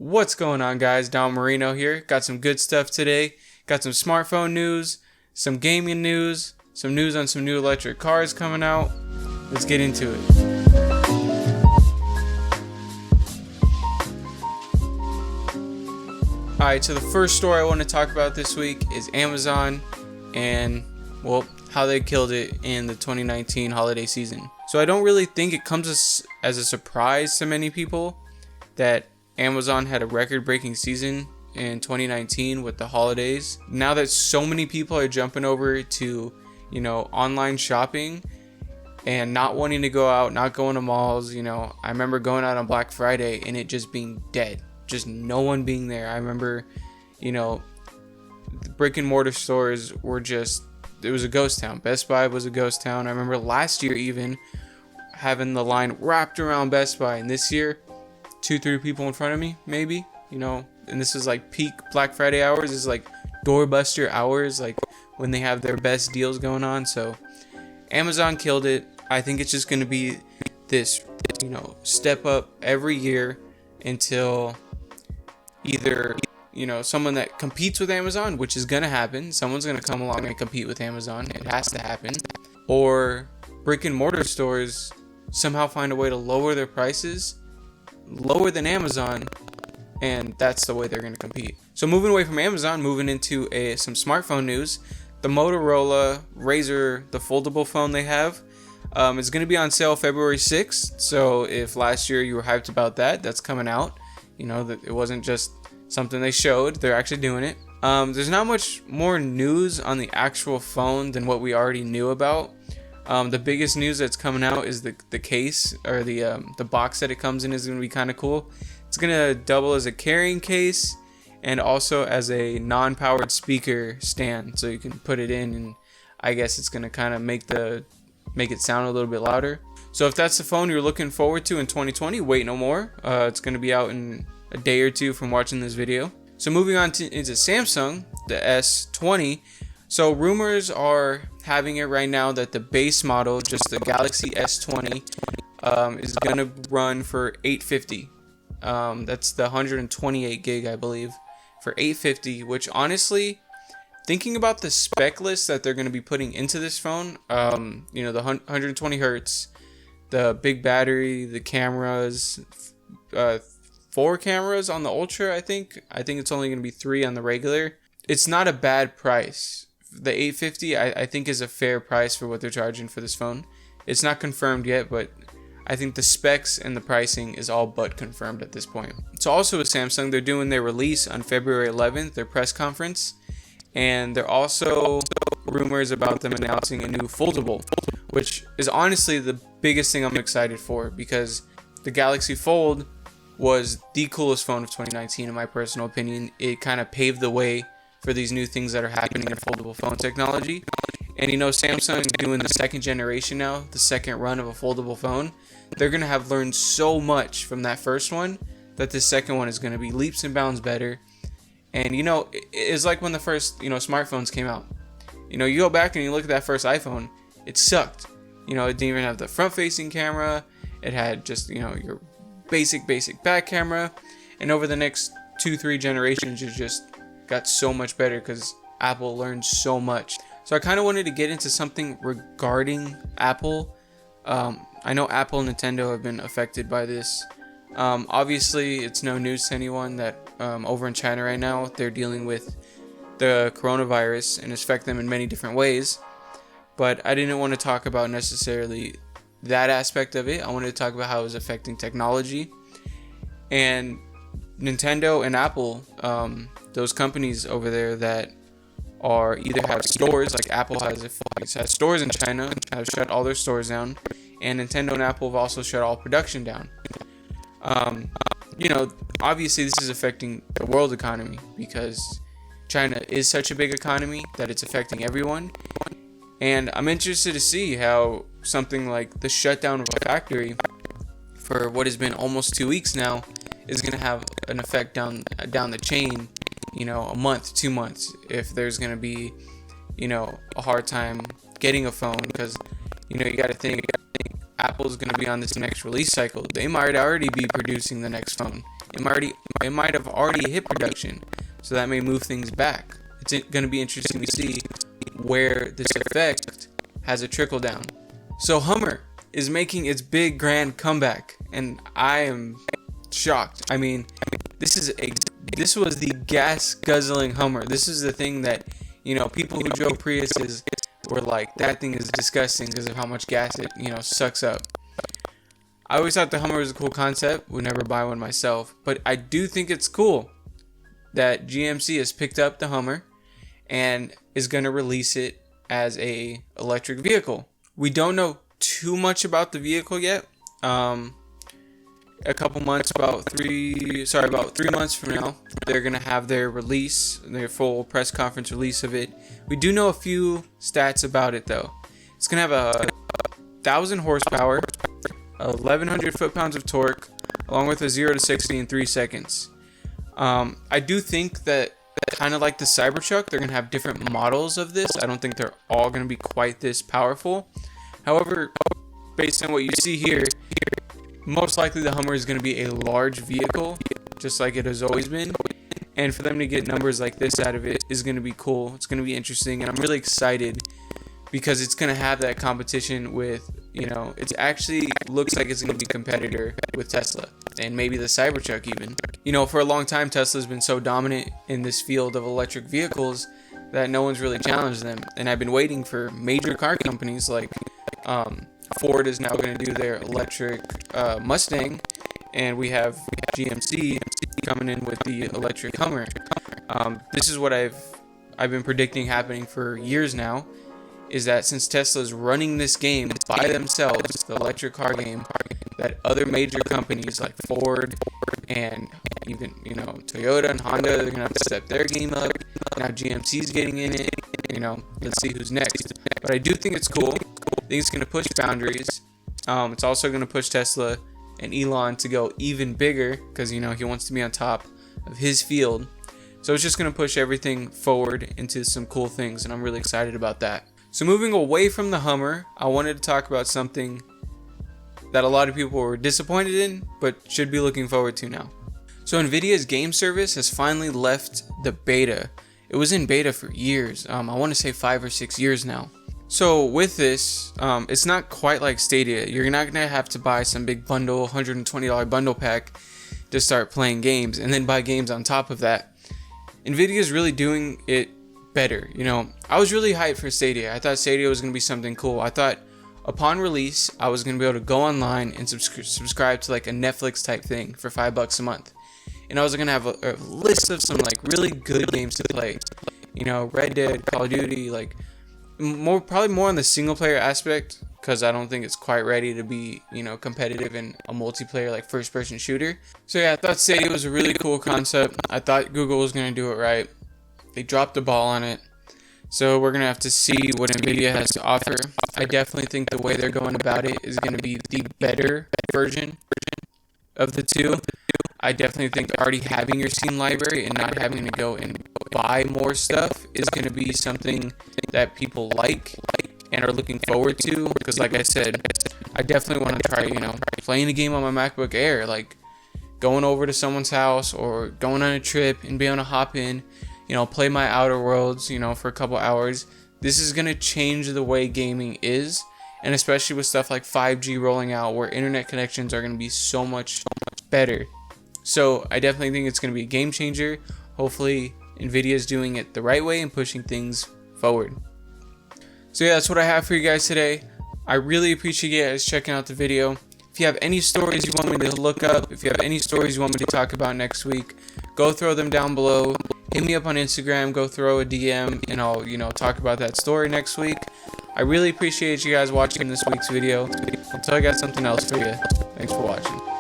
What's going on, guys? Dommurino here. Got some good stuff today. Got some smartphone news, some gaming news, some news on some new electric cars coming out. Let's get into it. Alright, so the first story I want to talk about this week is Amazon and, well, how they killed it in the 2019 holiday season. So I don't really think it comes as a surprise to many people that Amazon had a record-breaking season in 2019 with the holidays. Now that so many people are jumping over to, online shopping and not wanting to go out, not going to malls, I remember going out on Black Friday and it just being dead. Just no one being there. I remember, the brick and mortar stores were it was a ghost town. Best Buy was a ghost town. I remember last year even having the line wrapped around Best Buy, and this year 2-3 people in front of me, maybe, and this is like peak Black Friday hours. This is like doorbuster hours, like when they have their best deals going on. So Amazon killed it. I think it's just going to be this, step up every year until either, someone that competes with Amazon, which is going to happen. Someone's going to come along and compete with Amazon. It has to happen. Or brick and mortar stores somehow find a way to lower their prices lower than Amazon, and that's the way they're going to compete. So moving away from Amazon, moving into some smartphone news, the Motorola Razr, the foldable phone they have, is going to be on sale February 6th. So if last year you were hyped about that, that's coming out. That it wasn't just something they showed, they're actually doing it. There's not much more news on the actual phone than what we already knew about. The biggest news that's coming out is the case, or the box that it comes in is going to be kind of cool. It's going to double as a carrying case and also as a non-powered speaker stand, so you can put it in, and I guess it's going to kind of make it sound a little bit louder. So if that's the phone you're looking forward to in 2020, wait no more. It's going to be out in a day or two from watching this video. So moving on into Samsung, the S20. So rumors are having it right now that the base model, just the Galaxy S20, is going to run for $850. That's the 128 gig, I believe, for $850, which honestly, thinking about the spec list that they're going to be putting into this phone, the 120 hertz, the big battery, the cameras, 4 cameras on the Ultra, I think it's only going to be 3 on the regular. It's not a bad price. The $850 I think is a fair price for what they're charging for this phone. It's not confirmed yet, but I think the specs and the pricing is all but confirmed at this point. So also with Samsung, they're doing their release on February 11th, their press conference, and there are also rumors about them announcing a new foldable, which is honestly the biggest thing I'm excited for, because the Galaxy Fold was the coolest phone of 2019 in my personal opinion. It kind of paved the way for these new things that are happening in foldable phone technology. And Samsung doing the second generation now, the second run of a foldable phone, they're going to have learned so much from that first one that this second one is going to be leaps and bounds better. And it's like when the first smartphones came out. You go back and you look at that first iPhone, it sucked. It didn't even have the front facing camera. It had just your basic back camera. And over the next 2-3 generations, it just got so much better because Apple learned so much. So I kind of wanted to get into something regarding Apple. I know Apple and Nintendo have been affected by this. Obviously, it's no news to anyone that over in China right now, they're dealing with the coronavirus and it's affected them in many different ways. But I didn't want to talk about necessarily that aspect of it. I wanted to talk about how it was affecting technology. And Nintendo and Apple, those companies over there that are either have stores, like Apple has stores in China, have shut all their stores down, and Nintendo and Apple have also shut all production down. Obviously this is affecting the world economy because China is such a big economy that it's affecting everyone. And I'm interested to see how something like the shutdown of a factory for what has been almost 2 weeks now is going to have an effect down the chain, a month, 2 months, if there's going to be, a hard time getting a phone, because, you got to think Apple's going to be on this next release cycle. They might already be producing the next phone. it might have already hit production, so that may move things back. It's going to be interesting to see where this effect has a trickle down. So Hummer is making its big grand comeback, and I am shocked. I mean, this was the gas guzzling Hummer. This is the thing that, you know, people who drove Priuses were like, that thing is disgusting because of how much gas it, you know, sucks up. I always thought the Hummer was a cool concept. Would never buy one myself, but I do think it's cool that GMC has picked up the Hummer and is going to release it as a electric vehicle. We don't know too much about the vehicle yet. A couple months, about 3 months from now, they're going to have their full press conference release of it. We do know a few stats about it though. It's going to have 1,000 horsepower, 1,100 foot-pounds of torque, along with a 0 to 60 in 3 seconds. I do think that, kind of like the Cybertruck, they're going to have different models of this. I don't think they're all going to be quite this powerful. However, based on what you see here, most likely the Hummer is going to be a large vehicle, just like it has always been. And for them to get numbers like this out of it is going to be cool. It's going to be interesting, and I'm really excited because it's going to have that competition with, you know, it actually looks like it's going to be a competitor with Tesla and maybe the Cybertruck even. You know, for a long time, Tesla's been so dominant in this field of electric vehicles that no one's really challenged them. And I've been waiting for major car companies like Ford is now going to do their electric Mustang, and we have GMC coming in with the electric Hummer. This is what I've been predicting happening for years now, is that since Tesla's running this game by themselves, the electric car game, that other major companies like Ford and even, you know, Toyota and Honda, they're gonna have to step their game up. Now GMC's getting in it. You know, let's see who's next. But I do think it's cool. I think it's gonna push boundaries. It's also gonna push Tesla and Elon to go even bigger because, you know, he wants to be on top of his field. So it's just gonna push everything forward into some cool things, and I'm really excited about that. So moving away from the Hummer, I wanted to talk about something that a lot of people were disappointed in, but should be looking forward to now. So Nvidia's game service has finally left the beta. It was in beta for years. I want to say 5 or 6 years now. So with this, it's not quite like Stadia. You're not going to have to buy some big bundle, $120 bundle pack to start playing games and then buy games on top of that. Nvidia is really doing it better. You know, I was really hyped for Stadia. I thought Stadia was going to be something cool. I thought upon release, I was going to be able to go online and subscribe to like a Netflix type thing for $5 a month. And I was going to have a list of some like really good games to play. You know, Red Dead, Call of Duty, like probably more on the single player aspect, because I don't think it's quite ready to be, you know, competitive in a multiplayer like first person shooter. So yeah, I thought Stadia was a really cool concept. I thought Google was going to do it right. They dropped the ball on it. So we're going to have to see what Nvidia has to offer. I definitely think the way they're going about it is going to be the better version of the two. I definitely think already having your Steam library and not having to go and buy more stuff is going to be something that people like and are looking forward to. Because like I said, I definitely want to try, you know, playing a game on my MacBook Air, like going over to someone's house or going on a trip and being able to hop in, you know, play my Outer Worlds, you know, for a couple hours. This is going to change the way gaming is, and especially with stuff like 5G rolling out where internet connections are going to be so much better. So I definitely think it's going to be a game changer. Hopefully Nvidia is doing it the right way and pushing things forward. So yeah, that's what I have for you guys today. I really appreciate you guys checking out the video. If you have any stories you want me to look up, if you have any stories you want me to talk about next week, go throw them down below. Hit me up on Instagram, go throw a DM, and I'll, you know, talk about that story next week. I really appreciate you guys watching this week's video. Until I got something else for you. Thanks for watching.